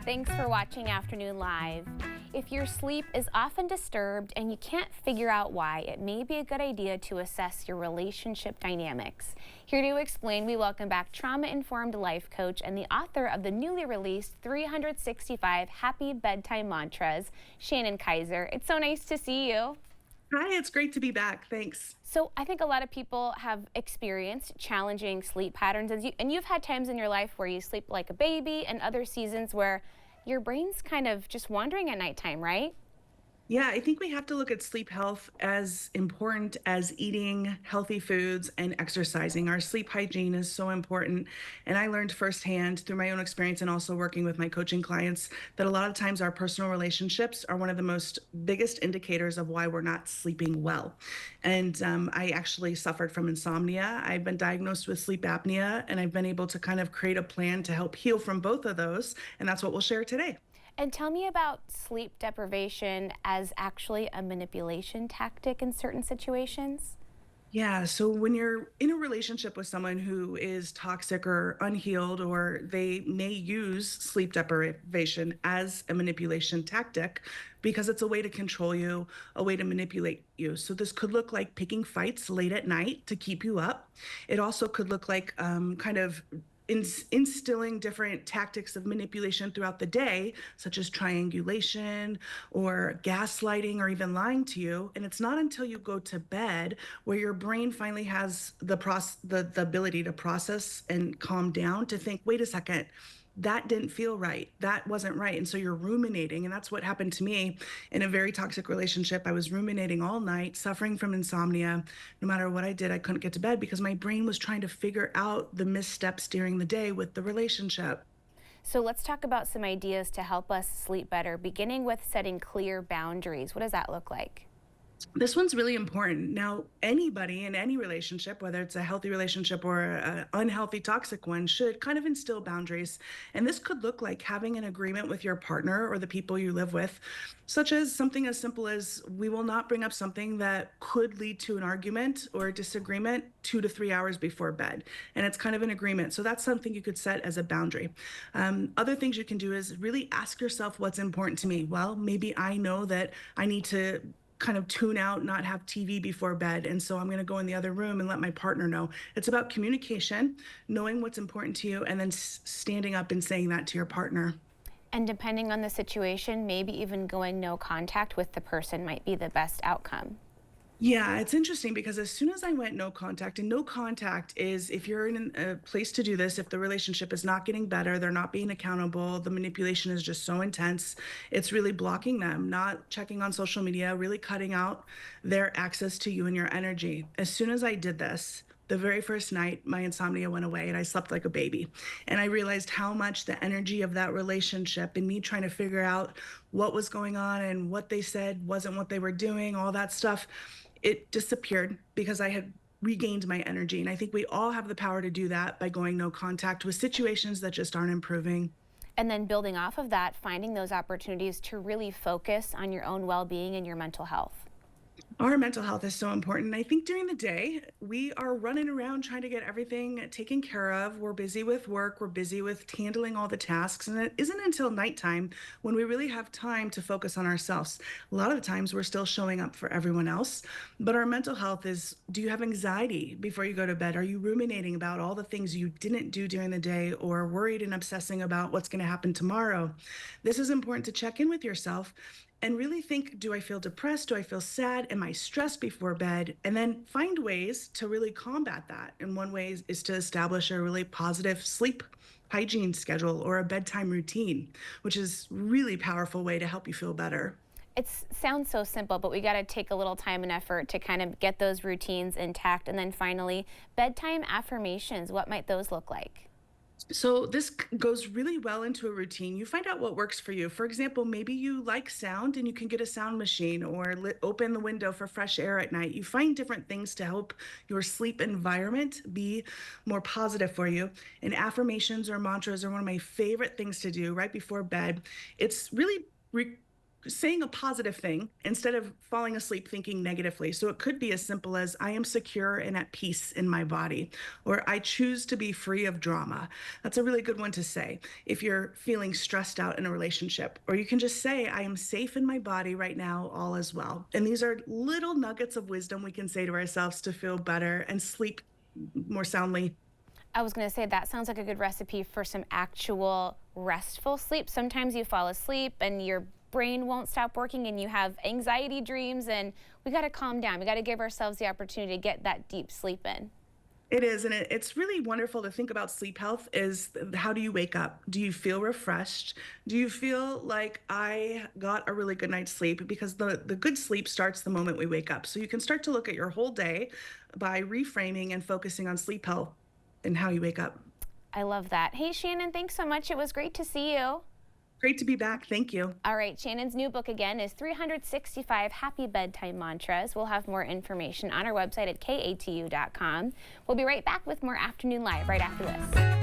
Thanks for watching Afternoon Live. If your sleep is often disturbed and you can't figure out why, it may be a good idea to assess your relationship dynamics. Here to explain, we welcome back trauma-informed life coach and the author of the newly released 365 Happy Bedtime Mantras, Shannon Kaiser. It's so nice to see you. Hi, it's great to be back. Thanks. So I think a lot of people have experienced challenging sleep patterns, and you've had times in your life where you sleep like a baby and other seasons where your brain's kind of just wandering at nighttime, right? Yeah, I think we have to look at sleep health as important as eating healthy foods and exercising. Our sleep hygiene is so important. And I learned firsthand through my own experience and also working with my coaching clients that a lot of times our personal relationships are one of the most biggest indicators of why we're not sleeping well. And I actually suffered from insomnia. I've been diagnosed with sleep apnea, and I've been able to kind of create a plan to help heal from both of those. And that's what we'll share today. And tell me about sleep deprivation as actually a manipulation tactic in certain situations. Yeah. So when you're in a relationship with someone who is toxic or unhealed, or they may use sleep deprivation as a manipulation tactic because it's a way to control you, a way to manipulate you. So this could look like picking fights late at night to keep you up. It also could look like kind of instilling different tactics of manipulation throughout the day, such as triangulation or gaslighting or even lying to you. And it's not until you go to bed where your brain finally has the ability to process and calm down to think, wait a second, that didn't feel right. That wasn't right. And so you're ruminating. And that's what happened to me in a very toxic relationship. I was ruminating all night, suffering from insomnia. No matter what I did, I couldn't get to bed because my brain was trying to figure out the missteps during the day with the relationship. So let's talk about some ideas to help us sleep better, beginning with setting clear boundaries. What does that look like? This one's really important. Now, anybody in any relationship, whether it's a healthy relationship or an unhealthy, toxic one, should kind of instill boundaries. And this could look like having an agreement with your partner or the people you live with, such as something as simple as we will not bring up something that could lead to an argument or a disagreement 2 to 3 hours before bed. And it's kind of an agreement. So that's something you could set as a boundary. Other things you can do is really ask yourself what's important to me. Well, maybe I know that I need to kind of tune out, not have TV before bed. And so I'm going to go in the other room and let my partner know. It's about communication, knowing what's important to you, and then standing up and saying that to your partner. And depending on the situation, maybe even going no contact with the person might be the best outcome. Yeah, it's interesting because as soon as I went no contact, and no contact is if you're in a place to do this, if the relationship is not getting better, they're not being accountable, the manipulation is just so intense, it's really blocking them, not checking on social media, really cutting out their access to you and your energy. As soon as I did this, the very first night, my insomnia went away and I slept like a baby. And I realized how much the energy of that relationship and me trying to figure out what was going on and what they said wasn't what they were doing, all that stuff, it disappeared because I had regained my energy. And I think we all have the power to do that by going no contact with situations that just aren't improving. And then building off of that, finding those opportunities to really focus on your own well being and your mental health. Our mental health is so important. I think during the day, we are running around trying to get everything taken care of. We're busy with work, we're busy with handling all the tasks. And it isn't until nighttime when we really have time to focus on ourselves. A lot of the times, we're still showing up for everyone else. But our mental health is, do you have anxiety before you go to bed? Are you ruminating about all the things you didn't do during the day or worried and obsessing about what's going to happen tomorrow? This is important to check in with yourself and really think, do I feel depressed? Do I feel sad? Am I stressed before bed? And then find ways to really combat that. And one way is to establish a really positive sleep hygiene schedule or a bedtime routine, which is really powerful way to help you feel better. It sounds so simple, but we got to take a little time and effort to kind of get those routines intact. And then finally, bedtime affirmations. What might those look like? So this goes really well into a routine. You find out what works for you. For example, maybe you like sound and you can get a sound machine or open the window for fresh air at night. You find different things to help your sleep environment be more positive for you. And affirmations or mantras are one of my favorite things to do right before bed. It's really saying a positive thing instead of falling asleep thinking negatively. So it could be as simple as, I am secure and at peace in my body, or I choose to be free of drama. That's a really good one to say if you're feeling stressed out in a relationship. Or you can just say, I am safe in my body right now, all is well. And these are little nuggets of wisdom we can say to ourselves to feel better and sleep more soundly. I was going to say that sounds like a good recipe for some actual restful sleep. Sometimes you fall asleep and your brain won't stop working and you have anxiety dreams, and we got to calm down. We got to give ourselves the opportunity to get that deep sleep in. It is, and it's really wonderful to think about sleep health is how do you wake up? Do you feel refreshed? Do you feel like I got a really good night's sleep? Because the good sleep starts the moment we wake up. So you can start to look at your whole day by reframing and focusing on sleep health and how you wake up. I love that. Hey, Shannon, thanks so much. It was great to see you. Great to be back. Thank you. All right, Shannon's new book again is 365 Happy Bedtime Mantras. We'll have more information on our website at katu.com. We'll be right back with more Afternoon Live right after this.